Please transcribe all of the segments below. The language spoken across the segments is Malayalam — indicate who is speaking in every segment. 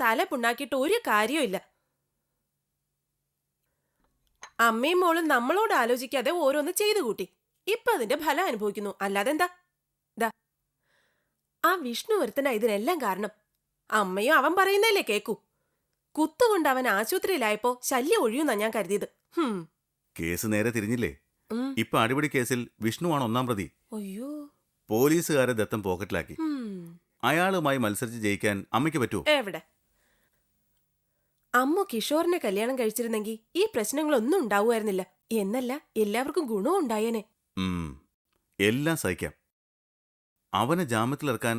Speaker 1: തല പുണ്ണാക്കിയിട്ട് ഒരു കാര്യമില്ല. അമ്മയും മോളും നമ്മളോട് ആലോചിക്കാതെ ഓരോന്ന് ചെയ്തു കൂട്ടി. ഇപ്പൊ അതിന്റെ ഫലം അനുഭവിക്കുന്നു. അല്ലാതെ എന്താ? ആ വിഷ്ണു ഒരുത്തനാ ഇതിനെല്ലാം കാരണം. അമ്മയും അവൻ പറയുന്നല്ലേ കേക്കൂ. കുത്തുകൊണ്ട് അവൻ ആശുപത്രിയിലായപ്പോ ശല്യം ഒഴിയുന്നാ ഞാൻ കരുതിയത്.
Speaker 2: കേസ് നേരെ തിരിഞ്ഞില്ലേ? ഇപ്പൊ അടിപിടി കേസിൽ വിഷ്ണുവാണ് ഒന്നാം പ്രതി.
Speaker 1: അയ്യോ,
Speaker 2: പോലീസുകാരെ ദത്തം പോക്കറ്റിലാക്കി. അയാളുമായി മത്സരിച്ച് ജയിക്കാൻ അമ്മയ്ക്ക് പറ്റുമോ?
Speaker 1: എവിടെ? അമ്മ കിഷോറിനെ കല്യാണം കഴിച്ചിരുന്നെങ്കിൽ ഈ പ്രശ്നങ്ങളൊന്നും ഉണ്ടാവുമായിരുന്നില്ല. എന്നല്ല, എല്ലാവർക്കും ഗുണവും ഉണ്ടായേനെ.
Speaker 2: എല്ലാം സഹിക്കാം. അവനെ ജാമ്യത്തിലിറക്കാൻ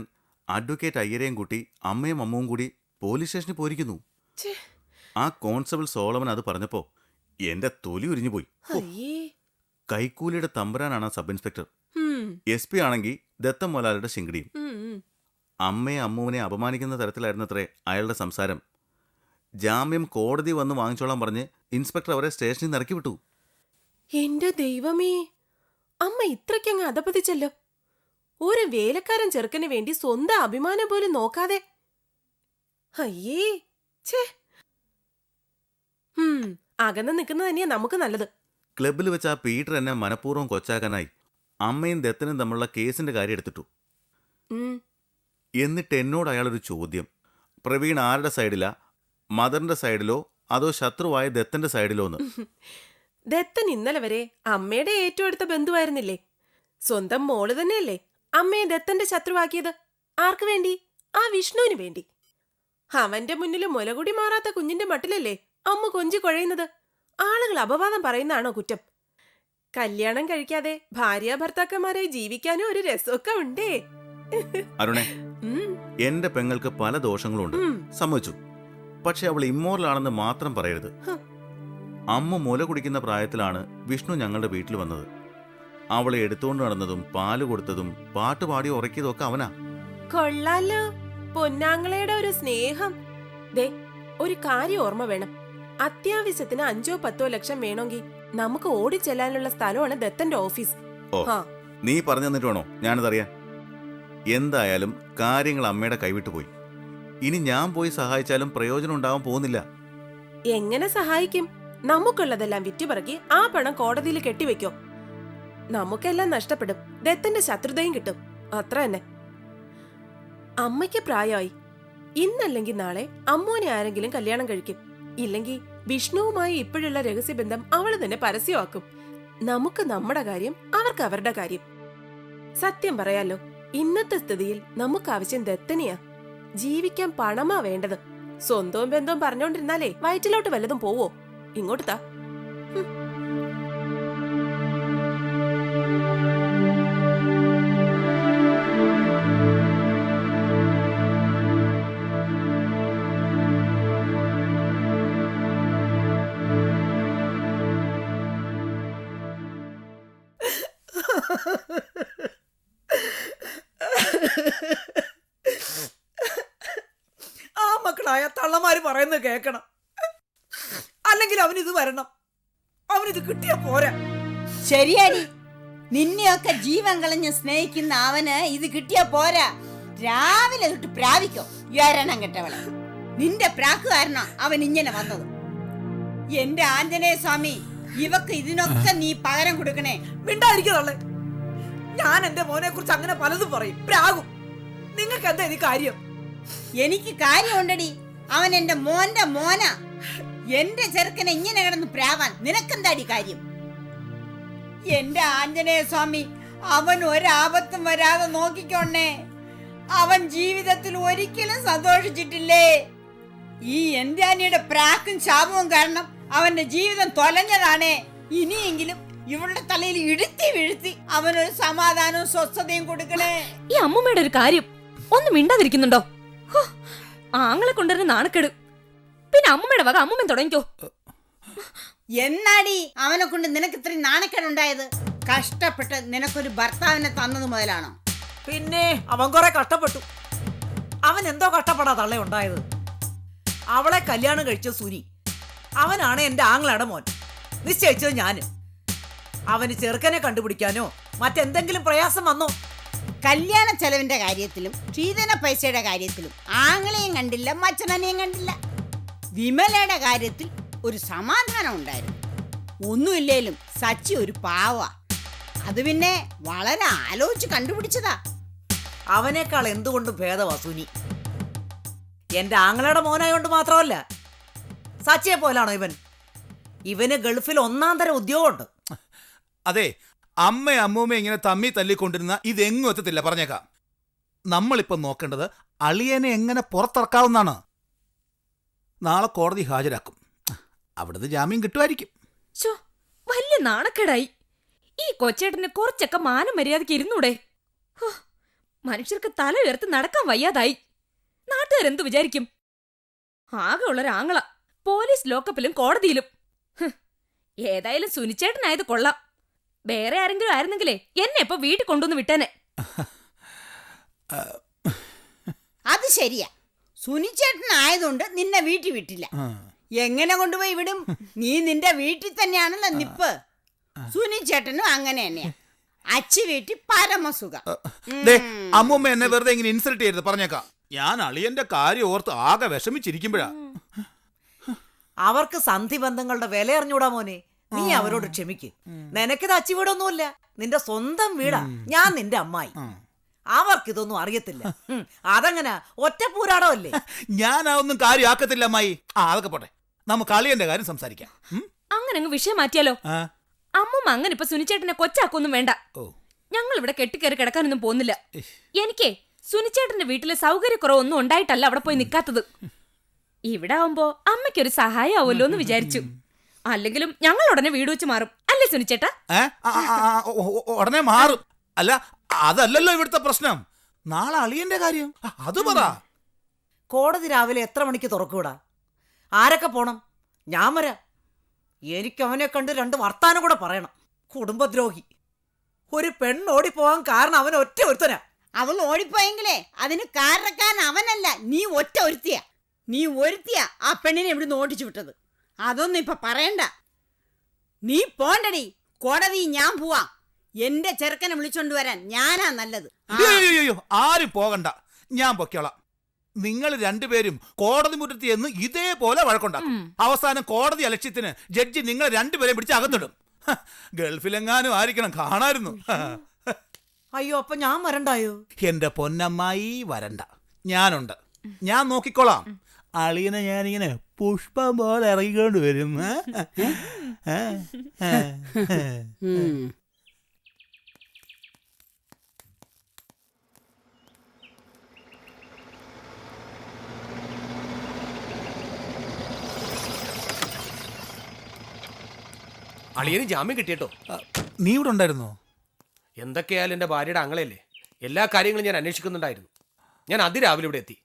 Speaker 2: അഡ്വക്കേറ്റ് അയ്യരെയും കൂട്ടി അമ്മയും അമ്മവും കൂടി പോലീസ് സ്റ്റേഷനിൽ പോയിരിക്കുന്നു. ആ കോൺസ്റ്റബിൾ സോളമൻ അത് പറഞ്ഞപ്പോ എന്റെ തൊലി ഉരിഞ്ഞുപോയി. കൈക്കൂലിയുടെ തമ്പുരാനാണ് സബ് ഇൻസ്പെക്ടർ. SP ആണെങ്കിൽ ദത്തം മൊലാലിയുടെ ശിങ്കടിയും. അമ്മയെ അമ്മുവിനെ അപമാനിക്കുന്ന തരത്തിലായിരുന്നത്രേ അയാളുടെ സംസാരം. ജാമ്യം കോടതി വന്ന് വാങ്ങിച്ചോളാൻ പറഞ്ഞ് ഇൻസ്പെക്ടർ അവരെ സ്റ്റേഷനിൽ നിന്ന് ഇറക്കി വിട്ടു.
Speaker 1: എന്റെ ദൈവമേ, അമ്മ ഇത്രയ്ക്കങ്ങ് അധപതിച്ചല്ലോ. ഒരു വേലക്കാരൻ ചെറുക്കന് വേണ്ടി സ്വന്തം അഭിമാനം പോലും നോക്കാതെ. അയ്യേ, ഛേ. അകന്ന് നിൽക്കുന്നത് തന്നെയാ നമുക്ക് നല്ലത്.
Speaker 2: ക്ലബിൽ വെച്ച് ആ പീറ്റർ എന്നെ മനഃപൂർവ്വം കൊച്ചാക്കാനായി അമ്മയും ദത്തനും തമ്മിലുള്ള കേസിന്റെ കാര്യം എടുത്തിട്ടു. എന്നിട്ട് എന്നോട് അയാളൊരു ചോദ്യം. പ്രവീൺ ആരുടെ സൈഡിലാ? മദറിന്റെ സൈഡിലോ അതോ ശത്രുവായ ദത്തന്റെ സൈഡിലോ എന്ന്.
Speaker 1: ദത്തൻ ഇന്നലെ വരെ അമ്മയുടെ ഏറ്റവും അടുത്ത ബന്ധുവായിരുന്നില്ലേ? സ്വന്തം മോള് തന്നെയല്ലേ അമ്മയെ ദത്തന്റെ ശത്രുവാക്കിയത്? ആർക്ക് വേണ്ടി? ആ വിഷ്ണുവിന് വേണ്ടി. അവന്റെ മുന്നിൽ മുലകുടി മാറാത്ത കുഞ്ഞിന്റെ മട്ടിലല്ലേ അമ്മ കൊഞ്ചി കുഴയുന്നത്? ആളുകൾ അപവാദം പറയുന്നതാണോ കുറ്റം? കല്യാണം കഴിക്കാതെ ഭാര്യ ഭർത്താക്കന്മാരായി ജീവിക്കാനും ഒരു രസമൊക്കെ ഉണ്ടേ.
Speaker 2: അരുണേ, എന്റെ പെങ്ങൾക്ക് പല ദോഷങ്ങളുണ്ട്, സമ്മതിച്ചു. പക്ഷെ അവൾ ഇമ്മോറലാണെന്ന് മാത്രം പറയരുത്. അമ്മ മുല കുടിക്കുന്ന പ്രായത്തിലാണ് വിഷ്ണു ഞങ്ങളുടെ വീട്ടിൽ വന്നത്. അവളെ എടുത്തുകൊണ്ട് നടന്നതും പാല് കൊടുത്തതും പാട്ടുപാടി ഉറക്കിയതും ഒക്കെ അവനാ.
Speaker 1: കൊള്ളാലോ, പൊന്നാങ്ങളയുടെ ഒരു സ്നേഹം. ദേ, ഒരു കാര്യം ഓർമ്മ വേണം. അത്യാവശ്യത്തിന് 5-10 ലക്ഷം വേണമെങ്കിൽ നമുക്ക് ഓടിച്ചെല്ലാനുള്ള സ്ഥലമാണ് ദത്തന്റെ ഓഫീസ്.
Speaker 2: നീ പറഞ്ഞു തന്നിട്ട് വേണോ ഞാനതറിയാൻ? എന്തായാലും കാര്യങ്ങൾ അമ്മയുടെ കൈവിട്ടു പോയി. ഇനി ഞാൻ പോയി സഹായിച്ചാലും പ്രയോജനം ഉണ്ടാവാൻ പോകുന്നില്ല.
Speaker 1: എങ്ങനെ സഹായിക്കും? നമുക്കുള്ളതെല്ലാം വിറ്റുപറക്കി ആ പണം കോടതിയിൽ കെട്ടിവെക്കോ? നമുക്കെല്ലാം നഷ്ടപ്പെടും, ദത്തന്റെ ശത്രുതയും കിട്ടും. അത്ര തന്നെ. അമ്മയ്ക്ക് പ്രായമായി. ഇന്നല്ലെങ്കിൽ നാളെ അമ്മൂനെ ആരെങ്കിലും കല്യാണം കഴിക്കും. ഇല്ലെങ്കിൽ വിഷ്ണുവുമായി ഇപ്പോഴുള്ള രഹസ്യബന്ധം അവള് തന്നെ പരസ്യമാക്കും. നമുക്ക് നമ്മുടെ കാര്യം, അവർക്ക് അവരുടെ കാര്യം. സത്യം പറയാലോ, ഇന്നത്തെ സ്ഥിതിയിൽ നമുക്ക് ആവശ്യം ദത്തനെയാ. ജീവിക്കാൻ പണമാ വേണ്ടത്. സ്വന്തവും ബന്ധവും പറഞ്ഞോണ്ടിരുന്നാലേ വയറ്റിലോട്ട് വല്ലതും പോവോ? ഇങ്ങോട്ട് താ.
Speaker 3: ആ മക്കളായ തള്ളമാര് പറയുന്നത് കേക്കണം. അല്ലെങ്കിൽ അവനിത് വരണം. അവനിത് കിട്ടിയ പോരാ.
Speaker 4: ശരിയാടി, നിന്നെയൊക്കെ ജീവൻ കളഞ്ഞ് സ്നേഹിക്കുന്ന അവന് ഇത് കിട്ടിയ പോരാ. രാവിലെ തൊട്ട് പ്രാപിക്കോ യാരണം കെട്ടവളെ. നിന്റെ പ്രാക്ക് കാരണം അവൻ ഇങ്ങനെ വന്നത്. എന്റെ ആഞ്ജനേയ സ്വാമി, ഇവക്ക് ഇതിനൊക്കെ നീ പകരം കൊടുക്കണേ.
Speaker 3: മിണ്ടായിരിക്കുന്നേ. ഞാൻ എന്റെ മോനെ കുറിച്ച് അങ്ങനെ പലതും പറയും, പ്രാകും. നിങ്ങൾക്ക് എന്താ ഇത് കാര്യം?
Speaker 4: എനിക്ക് കാര്യമുണ്ടടി. അവൻ എന്റെ മോന്റെ മോനാ. എന്റെ ചെറുക്കനെ ഇങ്ങനെ കിടന്ന് പ്രാവാൻ നിനക്കെന്താടി കാര്യം? എന്റെ ആഞ്ജനേയ സ്വാമി, അവൻ ഒരാപത്തും വരാതെ നോക്കിക്കോണേ. അവൻ ജീവിതത്തിൽ ഒരിക്കലും സന്തോഷിച്ചിട്ടില്ലേ. ഈ എന്റെ അനിയുടെ പ്രാക്കും ശാപവും കാരണം അവന്റെ ജീവിതം തൊലഞ്ഞതാണേ. ഇനിയെങ്കിലും ഇവളുടെ തലയിൽ ഇടുത്തി വീഴ്ത്തി അവനൊരു സമാധാനവും സ്വസ്ഥതയും കൊടുക്കണേ.
Speaker 5: ഈ അമ്മൂമ്മയുടെ ഒരു കാര്യം ഒന്നും മിണ്ടാതിരിക്കുന്നുണ്ടോ? ആങ്ങളെ കൊണ്ടുവരുന്ന നാണക്കേട്. പിന്നെ അമ്മൂമ്മയുടെ വക അമ്മൂമ്മ തുടങ്ങിക്കോ.
Speaker 4: എന്നാടി അവനെ കൊണ്ട് നിനക്ക് ഇത്രയും നാണക്കേടുണ്ടായത്? കഷ്ടപ്പെട്ട് നിനക്കൊരു ഭർത്താവിനെ തന്നത് മുതലാണോ?
Speaker 3: പിന്നെ അവൻ കുറെ കഷ്ടപ്പെട്ടു. അവൻ എന്തോ കഷ്ടപ്പെടാ തള്ള ഉണ്ടായത്. അവളെ കല്യാണം കഴിച്ച സുനി. അവനാണ് എന്റെ ആങ്ങളയുടെ മോൻ. നിശ്ചയിച്ചത് ഞാന്. അവന് ചെറുക്കനെ കണ്ടുപിടിക്കാനോ മറ്റെന്തെങ്കിലും പ്രയാസം വന്നോ?
Speaker 4: കല്യാണ ചെലവിന്റെ കാര്യത്തിലും സ്ത്രീധന പൈസയുടെ കാര്യത്തിലും ആങ്ങളെയും കണ്ടില്ല മച്ചനെയും കണ്ടില്ല. വിമലയുടെ കാര്യത്തിൽ ഒരു സമാധാനം ഉണ്ടായിരുന്നു. ഒന്നുമില്ലേലും സച്ചി ഒരു പാവ. അത് പിന്നെ വളരെ ആലോചിച്ച് കണ്ടുപിടിച്ചതാ.
Speaker 3: അവനേക്കാൾ എന്തുകൊണ്ടും ഭേദമാ സുനി. എന്റെ ആങ്ങളയുടെ മോനായോണ്ട് മാത്രമല്ല, സച്ചിയെ പോലാണോ ഇവൻ? ഇവന് ഗൾഫിൽ 1-ാം തരം ഉദ്യോഗമുണ്ട്.
Speaker 6: അതെ, അമ്മയും അമ്മൂമ്മ ഇങ്ങനെ തമ്മി തല്ലിക്കൊണ്ടിരുന്ന ഇതെങ്ങും എത്തത്തില്ല, പറഞ്ഞേക്കാം. നമ്മളിപ്പം നോക്കേണ്ടത് അളിയനെ എങ്ങനെ പുറത്തിറക്കാവുന്നതാണ്. നാളെ കോടതി ഹാജരാക്കും, അവിടുന്ന് ജാമ്യം കിട്ടുമായിരിക്കും.
Speaker 5: ചോ, വലിയ നാണക്കേടായി. ഈ കൊച്ചേട്ടന് കുറച്ചൊക്കെ മാനം മര്യാദയ്ക്ക് ഇരുന്നൂടെ? ഹോ, മനുഷ്യർക്ക് തല ഉയർത്ത് നടക്കാൻ വയ്യാതായി. നാട്ടുകാരെന്തു വിചാരിക്കും? ആകെ ഉള്ളൊരാങ്ങള പോലീസ് ലോക്കപ്പിലും കോടതിയിലും. ഏതായാലും സുനിച്ചേട്ടനായത് കൊള്ളാം. വേറെ ആരെങ്കിലും ആയിരുന്നെങ്കിലേ എന്നെ ഇപ്പൊ വീട്ടിൽ കൊണ്ടുവന്ന് വിട്ടേനെ.
Speaker 4: അത് ശരിയാ, സുനിച്ചേട്ടനായതുകൊണ്ട് നിന്നെ വീട്ടിൽ വിട്ടില്ല. എങ്ങനെ കൊണ്ടുപോയി വിടും? നീ നിന്റെ വീട്ടിൽ തന്നെയാണല്ലോ നിപ്പ്. സുനിച്ചേട്ടനും അങ്ങനെ തന്നെയാ. അച്ചി വീട്ടിൽ പരമസുഖം.
Speaker 6: അമ്മൂമ്മ എന്നെ വെറുതെ ഇങ്ങനെ ഇൻസൾട്ട് ചെയ്യരുത്, പറഞ്ഞേക്കാം. ഞാൻ അളിയന്റെ കാര്യം ഓർത്ത് ആകെ വിഷമിച്ചിരിക്കുമ്പോഴാ.
Speaker 3: അവർക്ക് സന്ധിബന്ധങ്ങളുടെ വില അറിഞ്ഞൂടാ മോനെ. നീ അവരോട് ക്ഷമിക്ക്. നിനക്കിത് അച്ചി വീടൊന്നുമില്ല, നിന്റെ സ്വന്തം വീടാ. ഞാൻ നിന്റെ അമ്മായി. അവർക്കിതൊന്നും അറിയത്തില്ല. അതെങ്ങനാ, ഒറ്റപ്പൂരാടോ അല്ലേ?
Speaker 6: ഞാൻ അതൊന്നും കാര്യമാക്കത്തില്ല അമ്മായി. അതൊക്കെ പോട്ടെ, നമുക്ക് അളിയന്റെ കാര്യം സംസാരിക്കാം.
Speaker 5: അങ്ങനെ അങ്ങ് വിഷയം മാറ്റിയാലോ? അമ്മൂമ്മ അങ്ങനെ ഇപ്പൊ സുനിച്ചേട്ടനെ കൊച്ചാക്കൊന്നും വേണ്ട. ഞങ്ങൾ ഇവിടെ കെട്ടിക്കയറി കിടക്കാനൊന്നും പോകുന്നില്ല. എനിക്കേ സുനിച്ചേട്ടന്റെ വീട്ടിലെ സൗകര്യക്കുറവൊന്നും ഉണ്ടായിട്ടല്ല അവിടെ പോയി നിൽക്കാത്തത്. ഇവിടെ ആവുമ്പോ അമ്മയ്ക്കൊരു സഹായമാവുമല്ലോ എന്ന് വിചാരിച്ചു. അല്ലെങ്കിലും ഞങ്ങൾ ഉടനെ വീട് വെച്ച് മാറും, അല്ലേ സുനിച്ചേട്ടാ?
Speaker 6: ഉടനെ മാറും. അല്ല, അതല്ലല്ലോ ഇവിടുത്തെ പ്രശ്നം. നാളെ അളിയന്റെ കാര്യം അത് പറ.
Speaker 3: കോടതി രാവിലെ എത്ര മണിക്ക് തുറക്കൂടാ? ആരൊക്കെ പോണം? ഞാൻ വരാം. എനിക്ക് അവനെ കണ്ട് 2 വർത്താനം കൂടെ പറയണം. കുടുംബദ്രോഹി. ഒരു പെണ്ണോടിപ്പോവാൻ കാരണം അവൻ ഒറ്റ ഒരുത്തനാ.
Speaker 4: അവൾ ഓടിപ്പോയെങ്കിലേ അതിന് കാരണക്കാരൻ അവനല്ല, നീ ഒറ്റ ഒരുത്തിയാ. നീ ഒരുത്തിയാ ആ പെണ്ണിനെ ഇവിടുന്ന് ഓടിച്ചു വിട്ടത്. അതൊന്നും ഇപ്പൊ പറയണ്ട. നീ പോണ്ടടി, കോടതി ഞാൻ പോവാ. എന്റെ ചെറുക്കനെ വിളിച്ചോണ്ട് വരാൻ ഞാനാ നല്ലത്.
Speaker 6: അയ്യോ, ആരും പോകണ്ട, ഞാൻ പൊക്കോളാം. നിങ്ങൾ രണ്ടുപേരും കോടതി മുറ്റത്ത് എന്ന് ഇതേപോലെ വഴക്കുണ്ടാക്കും. അവസാനം കോടതി അലക്ഷ്യത്തിന് ജഡ്ജി നിങ്ങൾ രണ്ടുപേരെയും പിടിച്ച് അകത്തിടും. ഗൾഫിലെങ്ങാനും ആയിരിക്കണം, കാണായിരുന്നു.
Speaker 3: അയ്യോ, അപ്പൊ ഞാൻ വരണ്ടായോ?
Speaker 6: എന്റെ പൊന്നമ്മായി വരണ്ട, ഞാനുണ്ട്, ഞാൻ നോക്കിക്കോളാം. അളിയനെ ഞാനിങ്ങനെ പുഷ്പം പോലെ ഇറങ്ങിക്കൊണ്ട് വരും.
Speaker 7: അളിയന് ജാമ്യം കിട്ടിയട്ടോ.
Speaker 6: നീ ഇവിടെ ഉണ്ടായിരുന്നോ?
Speaker 7: എന്തൊക്കെയായാലും എൻ്റെ ഭാര്യയുടെ ആങ്ങളയല്ലേ, എല്ലാ കാര്യങ്ങളും ഞാൻ അന്വേഷിക്കുന്നുണ്ടായിരുന്നു. ഞാൻ അതിരാവിലെ ഇവിടെ എത്തി.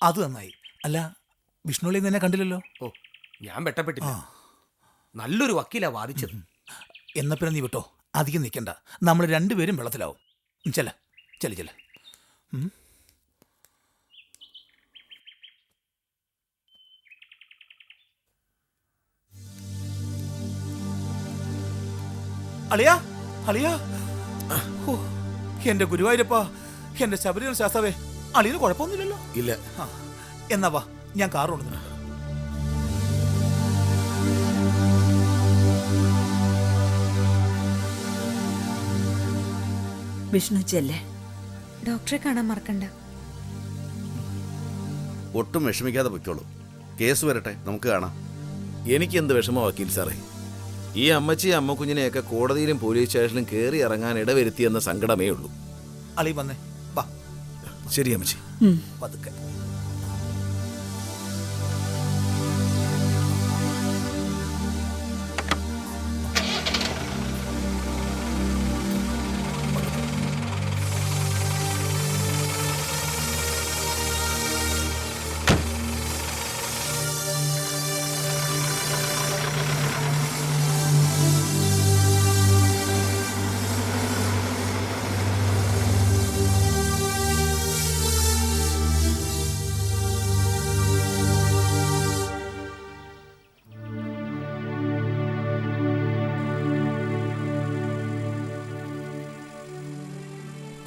Speaker 6: അത് നന്നായി. അല്ല, വിഷ്ണുളി നിന്നെ കണ്ടില്ലല്ലോ.
Speaker 7: ഓ, ഞാൻ വെട്ടപ്പെട്ടില്ല. നല്ലൊരു വക്കീലാ വാദിച്ചത്.
Speaker 6: എന്നാ പിന്നെ നീ വിട്ടോ, അധികം നിൽക്കണ്ട. നമ്മൾ രണ്ടുപേരും വെള്ളത്തിലാവും. ചെല്ല ചെല്ല ചെല്ല. അളിയാ, അളിയാ, എന്റെ ഗുരുവായൂരപ്പാ, എന്റെ ശബരിമല ശാസ്താവേ, അളിയന് കുഴപ്പമൊന്നുമില്ലല്ലോ?
Speaker 7: ഇല്ല.
Speaker 6: എന്നാ വാ, ഞാൻ കാർ കൊണ്ടുവന്നിട്ടുണ്ട്.
Speaker 3: വിഷ്ണു ചെല്ലേ.
Speaker 5: ഡോക്ടറെ കാണാൻ മറക്കണ്ട.
Speaker 2: ഒട്ടും വിഷമിക്കാതെ പൊയ്ക്കോളൂ. കേസ് വരട്ടെ, നമുക്ക് കാണാം.
Speaker 8: എനിക്കെന്ത് വിഷമം വക്കീൽ സാറേ. ഈ അമ്മച്ചിയും അമ്മക്കുഞ്ഞിനെയൊക്കെ കോടതിയിലും പോലീസ് സ്റ്റേഷനിലും കയറി ഇറങ്ങാൻ ഇടവരുത്തിയെന്ന സങ്കടമേ ഉള്ളൂ.
Speaker 6: അളി വന്നേ, വാ.
Speaker 8: ശരി അമ്മച്ചി.
Speaker 6: പതുക്കെ.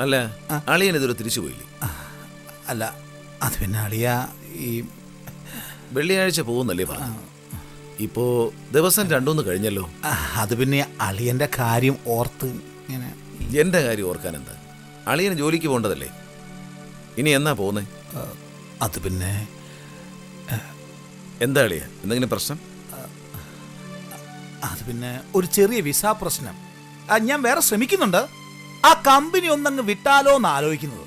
Speaker 8: അല്ല അളിയൻ ഇതൊരു തിരിച്ചു പോയില്ലേ?
Speaker 6: അല്ല അത് പിന്നെ അളിയ ഈ
Speaker 8: വെള്ളിയാഴ്ച പോകുന്നല്ലേ പറഞ്ഞു. ഇപ്പോ ദിവസം 2-3 കഴിഞ്ഞല്ലോ.
Speaker 6: അത് പിന്നെ അളിയന്റെ കാര്യം ഓർത്ത് ഇങ്ങനെ.
Speaker 8: എന്റെ കാര്യം ഓർക്കാൻ എന്താ? അളിയന് ജോലിക്ക് പോകേണ്ടതല്ലേ? ഇനി എന്നാ പോകുന്നേ?
Speaker 6: അത് പിന്നെ
Speaker 8: എന്താ അളിയ, എന്തെങ്കിലും പ്രശ്നം?
Speaker 6: അത് പിന്നെ ഒരു ചെറിയ വിസ പ്രശ്നം. ഞാൻ വേറെ ശ്രമിക്കുന്നുണ്ട്. ആ കമ്പനി ഒന്നങ്ങ് വിട്ടാലോ എന്ന് ആലോചിക്കുന്നത്.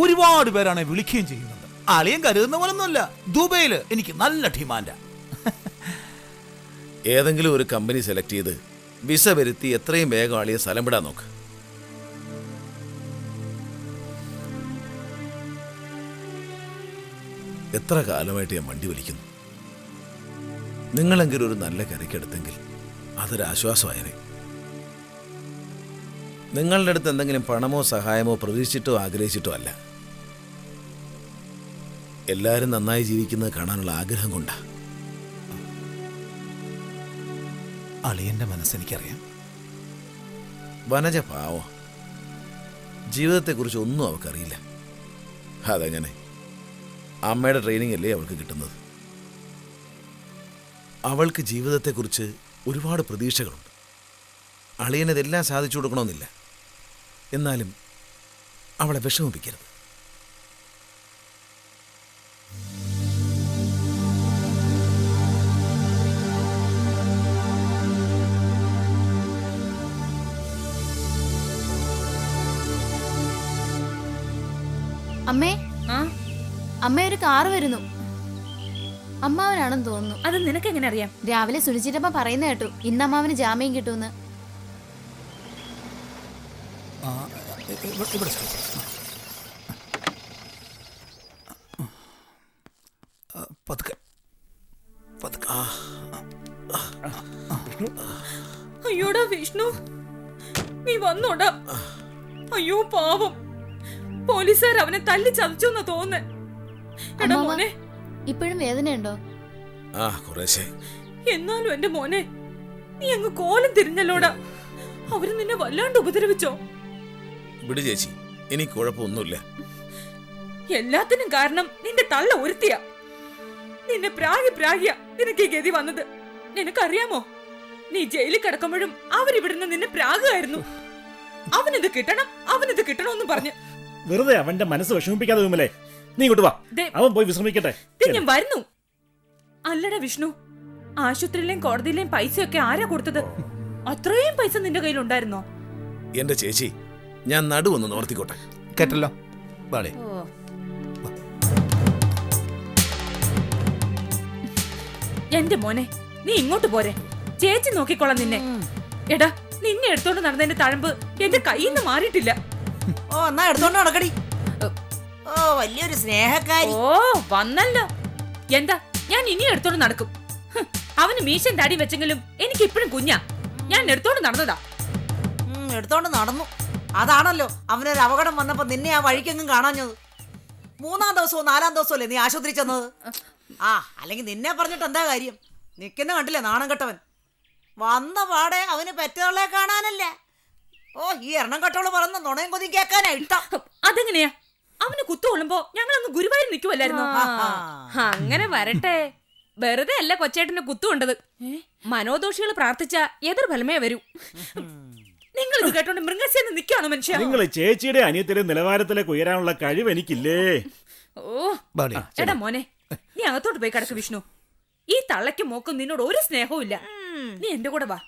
Speaker 6: ഒരുപാട് പേരാണ് വിളിക്കുകയും ചെയ്യുന്നുണ്ട്. അളിയൻ കരുതുന്ന പോലൊന്നുമല്ല. ദുബൈയിൽ എനിക്ക് നല്ല ഡിമാൻഡാ.
Speaker 8: ഏതെങ്കിലും ഒരു കമ്പനി സെലക്ട് ചെയ്ത് വിസ വരുത്തി എത്രയും വേഗം അളിയെ സ്ഥലം വിടാൻ നോക്ക്. എത്ര കാലമായിട്ട് ഞാൻ വണ്ടി വലിക്കുന്നു. നിങ്ങളെങ്കിലും ഒരു നല്ല കരയ്ക്കെടുത്തെങ്കിൽ അതൊരാശ്വാസമായനെ. നിങ്ങളുടെ അടുത്ത് എന്തെങ്കിലും പണമോ സഹായമോ പ്രതീക്ഷിച്ചിട്ടോ ആഗ്രഹിച്ചിട്ടോ അല്ല. എല്ലാവരും നന്നായി ജീവിക്കുന്നത് കാണാനുള്ള ആഗ്രഹം കൊണ്ടാ.
Speaker 6: അളിയന്റെ മനസ്സെനിക്കറിയാം.
Speaker 8: വനജ പാവം, ജീവിതത്തെക്കുറിച്ച് ഒന്നും അവൾക്കറിയില്ല. അതെങ്ങനെ? അമ്മയുടെ ട്രെയിനിങ് അല്ലേ അവൾക്ക് കിട്ടുന്നത്. അവൾക്ക് ജീവിതത്തെക്കുറിച്ച് ഒരുപാട് പ്രതീക്ഷകളുണ്ട്. അളിയനതെല്ലാം സാധിച്ചു കൊടുക്കണമെന്നില്ല. എന്നാലും അവളെ വിഷമിപ്പിക്കരുത്.
Speaker 9: അമ്മേ,
Speaker 5: ആ
Speaker 9: അമ്മ ഒരു കാറ് വരുന്നു. അമ്മാവനാണെന്ന് തോന്നുന്നു.
Speaker 5: അത് നിനക്ക് എങ്ങനെ അറിയാം?
Speaker 9: രാവിലെ സുനിച്ചിട്ടപ്പ പറയുന്ന കേട്ടു ഇന്ന് അമ്മാവന് ജാമ്യം കിട്ടുമെന്ന്.
Speaker 6: ഇവിടെ പതുക്കെ പതുക്കെ.
Speaker 5: അയ്യോടാ വിഷ്ണു, നീ വന്നോടാ. അയ്യോ പാവം, പോലീസുകാർ അവനെ തല്ലി ചതച്ചെന്നാ തോന്നുന്നേ. എടാ
Speaker 9: അമ്മാവ,
Speaker 5: മോനെ,
Speaker 9: ഇപ്പോഴും വേദനയുണ്ടോ?
Speaker 8: കുറേശ്ശേ.
Speaker 5: എന്നാലും എന്റെ മോനെ, നീ അങ്ങ് കോലം തിരിഞ്ഞല്ലോടാ. അവര് നിന്നെ വല്ലാണ്ട് ഉപദ്രവിച്ചോ?
Speaker 8: വിട് ചേച്ചി, എനിക്ക് കുഴപ്പമൊന്നുമില്ല.
Speaker 5: എല്ലാത്തിനും കാരണം നിന്റെ തള്ള ഒരുത്തിയ. നിന്നെ പ്രാഗിയ നിനക്ക് ഈ ഗതി വന്നത്. നിനക്കറിയാമോ, നീ ജയിലിൽ കിടക്കുമ്പോഴും അവരിവിടുന്ന് നിന്നെ പ്രാഗായിരുന്നു. അവനിത് കിട്ടണമെന്ന് പറഞ്ഞു.
Speaker 10: വെറുതെ അവന്റെ മനസ്സ് വിഷമിപ്പിക്കാതെ വിമലേ, നീ ഇങ്ങോട്ട് വാ. അവൻ പോയി വിശ്രമിക്കട്ടെ.
Speaker 5: ഞാൻ വരുന്നു. അല്ലടാ വിഷ്ണു, ആശുപത്രിയിലെയും കോടതിയിലെയും പൈസയൊക്കെ ആരാ കൊടുത്തത്? അത്രയും പൈസ നിന്റെ കയ്യിലുണ്ടായിരുന്നോ?
Speaker 8: എന്റെ ചേച്ചി, ഞാൻ നടുവൊന്ന് നിവർത്തിക്കോട്ടെ.
Speaker 6: കേട്ടല്ലോ ബാളെ.
Speaker 5: എന്റെ മോനെ, നീ ഇങ്ങോട്ട് പോരെ. ചേച്ചി നോക്കിക്കോളാം നിന്നെ. എടാ, നിന്നെ എടുത്തോണ്ട് നടന്നതിന്റെ തഴമ്പ് എന്റെ കയ്യിൽ നിന്ന് മാറിയിട്ടില്ല.
Speaker 3: ഓ എന്നാ എടുത്തോണ്ട് നടക്കടി. ഓ വലിയൊരു സ്നേഹക്കാരി.
Speaker 5: ഓ വന്നല്ലോ. എന്താ, ഞാൻ ഇനി എടുത്തോണ്ട് നടക്കും. അവന് മീശൻ താടി വെച്ചെങ്കിലും എനിക്ക് ഇപ്പോഴും കുഞ്ഞാ. ഞാൻ എടുത്തോണ്ട് നടന്നതാ.
Speaker 3: എടുത്തോണ്ട് നടന്നു. അതാണല്ലോ അവനൊരു അപകടം വന്നപ്പോ നിന്നെ ആ വഴിക്കെങ്ങും കാണാഞ്ഞത്. 3-ാം ദിവസവും 4-ാം ദിവസവും അല്ലേ നീ ആശുപത്രി ചെന്നത്? അല്ലെങ്കിൽ നിന്നെ പറഞ്ഞിട്ട് എന്താ കാര്യം? നിക്കുന്ന കണ്ടില്ലേ നാണം കെട്ടവൻ. വന്ന പാടെ അവന് പെറ്റകളെ കാണാനല്ല. ഓ ഈ എണ്ണം കെട്ടവള് പറഞ്ഞ നുണയും കൊതി കേൾക്കാനാ ഇഷ്ടം.
Speaker 5: അതെങ്ങനെയാ? അവന് കുത്തുകൊള്ളുമ്പോ ഞങ്ങളങ്ങ് ഗുരുവായൂർ നിൽക്കുവല്ലായിരുന്നോ? അങ്ങനെ വരട്ടെ. വെറുതെ അല്ല കൊച്ചേട്ടന് കുത്തുകൊണ്ടത്. മനോദോഷികൾ പ്രാർത്ഥിച്ച എതിർഫലമേ വരൂ. നിങ്ങൾ ഇത് കേട്ടോണ്ട് മൃഗസ്യെന്ന് നിൽക്കാണോ മനുഷ്യ?
Speaker 10: നിങ്ങൾ ചേച്ചിയുടെ അനിയത്തിന്റെ നിലവാരത്തിലേക്ക് ഉയരാനുള്ള കഴിവ് എനിക്കില്ലേ?
Speaker 5: ഓ എടാ മോനെ, നീ അകത്തോട്ട് പോയി കിടക്ക് വിഷ്ണു. ഈ തള്ളയ്ക്കും മോക്കും നിന്നോട് ഒരു സ്നേഹവും ഇല്ല. നീ എന്റെ കൂടെ വാ.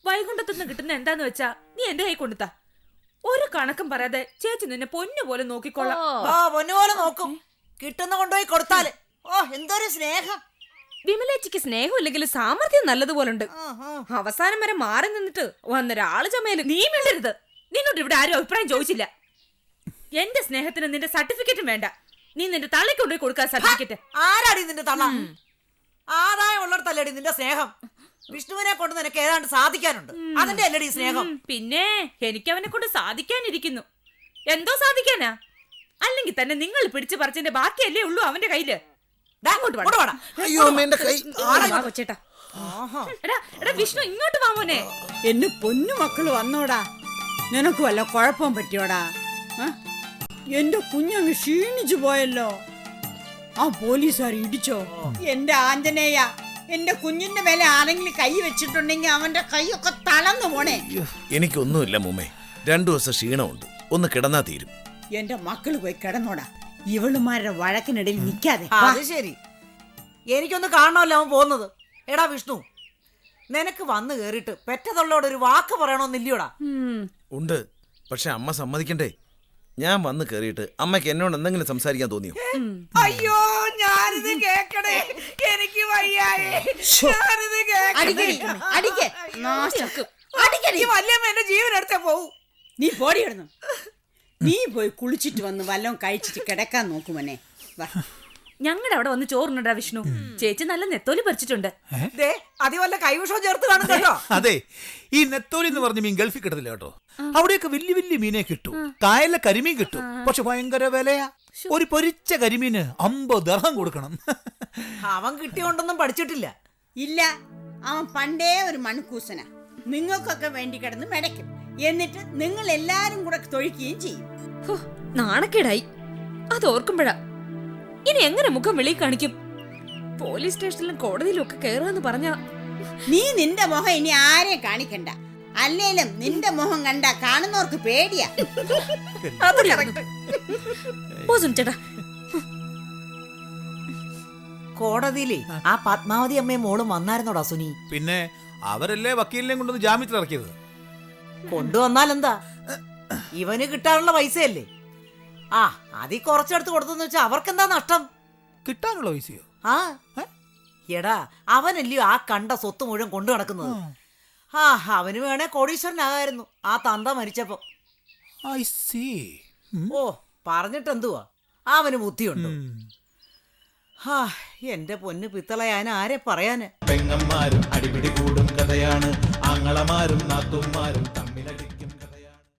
Speaker 5: വൈകുണ്ഠത്തുനിന്ന് കിട്ടുന്ന എന്താന്ന് വെച്ചാ നീ എന്റെ കൈ കൊണ്ടുത്താ. ഒരു കണക്കും പറയാതെ ചേച്ചി നിന്നെ പൊന്നു പോലെ നോക്കിക്കൊള്ളാം.
Speaker 3: പൊന്നു പോലെ നോക്കും. കിട്ടുന്ന കൊണ്ടുപോയി കൊടുത്താല്. ഓ എന്തൊരു സ്നേഹം.
Speaker 5: വിമലേച്ചിക്ക് സ്നേഹമില്ലെങ്കിലും സാമർത്ഥ്യം നല്ലതുപോലുണ്ട്. അവസാനം വരെ മാറി നിന്നിട്ട് വന്നൊരാള് ചമയല്. നീ മിണ്ടരുത്. നിന്നോട് ഇവിടെ ആരും അഭിപ്രായം ചോദിച്ചില്ല. എന്റെ സ്നേഹത്തിന് നിന്റെ സർട്ടിഫിക്കറ്റും വേണ്ട. നീ നിന്റെ തള്ളയ്ക്ക് കൊണ്ടുപോയി കൊടുക്കാൻ സർട്ടിഫിക്കറ്റ്.
Speaker 3: ആരാടി നിന്റെ തള്ള? ആദായം ഉള്ളിടത്തല്ലേടി നിന്റെ സ്നേഹം. വിഷ്ണുവിനെ കൊണ്ട് നിനക്ക് ഏതാണ്ട് സാധിക്കാനുണ്ട്. അതിന്റെ അല്ലടി സ്നേഹം.
Speaker 5: പിന്നെ എനിക്ക് അവനെ കൊണ്ട് സാധിക്കാനിരിക്കുന്നു. എന്തോ സാധിക്കാനാ? അല്ലെങ്കിൽ തന്നെ നിങ്ങൾ പിടിച്ചു പറിച്ചതിന്റെ ബാക്കിയല്ലേ ഉള്ളൂ അവന്റെ കയ്യില്. കൊച്ചേട്ടാ, എടാ വിഷ്ണു ഇങ്ങോട്ട് വാ മോനെ.
Speaker 4: എന്നെ പൊന്നു മക്കള് വന്നോടാ. നിനക്ക് വല്ല കുഴപ്പം പറ്റിയോടാ? എന്റെ കുഞ്ഞങ്ങ് ക്ഷീണിച്ചു പോയല്ലോ. ആ പോലീസുകാർ ഇടിച്ചോ? എന്റെ ആഞ്ജനേയ, എന്റെ കുഞ്ഞിന്റെ മേലെ ആരെങ്കിലും കൈ വെച്ചിട്ടുണ്ടെങ്കിൽ അവന്റെ കൈയൊക്കെ തളർന്നു പോണേ.
Speaker 8: എനിക്കൊന്നുമില്ല മുമ്മേ, 2 ദിവസം ക്ഷീണമുണ്ട്, ഒന്ന് കിടന്നാ തീരും.
Speaker 4: എന്റെ മക്കള് പോയി കിടന്നോടാ, ഇവളുമാരുടെ വഴക്കിനിടയിൽ നിൽക്കാതെ.
Speaker 3: അത് ശരി, എനിക്കൊന്ന് കാണണമല്ലോ അവൻ പോകുന്നത്. എടാ വിഷ്ണു, നിനക്ക് വന്നു കേറിയിട്ട് പെറ്റതുള്ളോട് ഒരു വാക്ക് പറയണമെന്നില്ലയോടാ?
Speaker 8: ഉണ്ട്, പക്ഷെ അമ്മ സമ്മതിക്കണ്ടേ. ഞാൻ വന്ന് കയറിയിട്ട് അമ്മയ്ക്ക് എന്നോട് എന്തെങ്കിലും സംസാരിക്കാൻ തോന്നിയോ?
Speaker 3: അയ്യോ, ഞാനിത് കേക്കണേ, എനിക്ക് വയ്യായേ. ഞാനിത് വല്യമ്മ എന്റെ ജീവൻ എടുത്തേ പോവും.
Speaker 4: നീ പോടി കിടന്നു. നീ പോയി കുളിച്ചിട്ട് വന്ന് വല്ലതും കഴിച്ചിട്ട് കിടക്കാൻ നോക്കുമനെ.
Speaker 5: ഞങ്ങളുടെ അവിടെ വന്ന് ചോറുണ്ടാ വിഷ്ണു. ചേച്ചി നല്ല നെത്തോലി പറിച്ചിട്ടുണ്ട്.
Speaker 3: അതി വല്ല കൈവിഷവും ചേർത്ത് കാണും കേട്ടോ.
Speaker 6: അതെ, ഈ നെത്തോലി എന്ന് പറഞ്ഞ മീൻ ഗൾഫിൽ കിട്ടത്തില്ല കേട്ടോ. അവിടെയൊക്കെ വലിയ വലിയ മീനെ കിട്ടും, കായലിലെ കരിമീൻ കിട്ടും, പക്ഷെ ഭയങ്കര വിലയാ. ഒരു പൊരിച്ച കരിമീന് 50 ദിർഹം കൊടുക്കണം.
Speaker 3: അവൻ കിട്ടിയോണ്ടൊന്നും പഠിച്ചിട്ടില്ല.
Speaker 4: ഇല്ല, അവൻ പണ്ടേ ഒരു മൺകൂസന. നിങ്ങൾക്കൊക്കെ വേണ്ടി കിടന്ന് മെടയ്ക്കും, എന്നിട്ട് നിങ്ങൾ എല്ലാരും കൂടെ തൊഴിക്കുകയും ചെയ്യും.
Speaker 5: നാണക്കേടായി അത് ഓർക്കുമ്പോഴാ. ഇനി എങ്ങനെ മുഖം വെളിയിൽ കാണിക്കും? പോലീസ് സ്റ്റേഷനിലും കോടതിയിലും ഒക്കെ കയറാന്ന് പറഞ്ഞ
Speaker 4: നീ നിന്റെ മുഖം ഇനി ആരെയും കാണിക്കണ്ട. അല്ലേലും നിന്റെ മുഖം കണ്ട കാണുന്നവർക്ക് പേടിയാ.
Speaker 5: ചേട്ടാ,
Speaker 3: കോടതിയിലേ ആ പത്മാവതി അമ്മയും മോളും വന്നായിരുന്നോടാ സുനി?
Speaker 6: പിന്നെ അവരല്ലേ വക്കീലിനെയും കൊണ്ടൊന്ന് ജാമ്യത്തിൽ ഇറക്കിയത്.
Speaker 3: കൊണ്ടുവന്നാലെന്താ, ഇവന് കിട്ടാനുള്ള പൈസയല്ലേ. ആ അതി കുറച്ചെടുത്ത് കൊടുത്തെന്ന് വെച്ചാ അവർക്കെന്താ നഷ്ടം?
Speaker 6: കിട്ടാനുള്ള പൈസയോ?
Speaker 3: ആ എടാ, അവനല്ലയോ ആ കണ്ട സ്വത്ത് മുഴുവൻ കൊണ്ടു നടക്കുന്നത്. ആ അവന് വേണേ കോടീശ്വരനാകായിരുന്നു ആ തന്ത മരിച്ചപ്പോ.
Speaker 6: I see.
Speaker 3: ഓ, പറഞ്ഞിട്ടെന്തുവാ, അവന് ബുദ്ധിയുണ്ടോ? ഹാ, എന്റെ പൊന്ന് പിത്തളയാൻ ആരെ പറയാന്.
Speaker 11: പെങ്ങന്മാരും അടിപിടി കൂടും കഥയാണ്, ആങ്ങളമാരും നാത്തുമാരും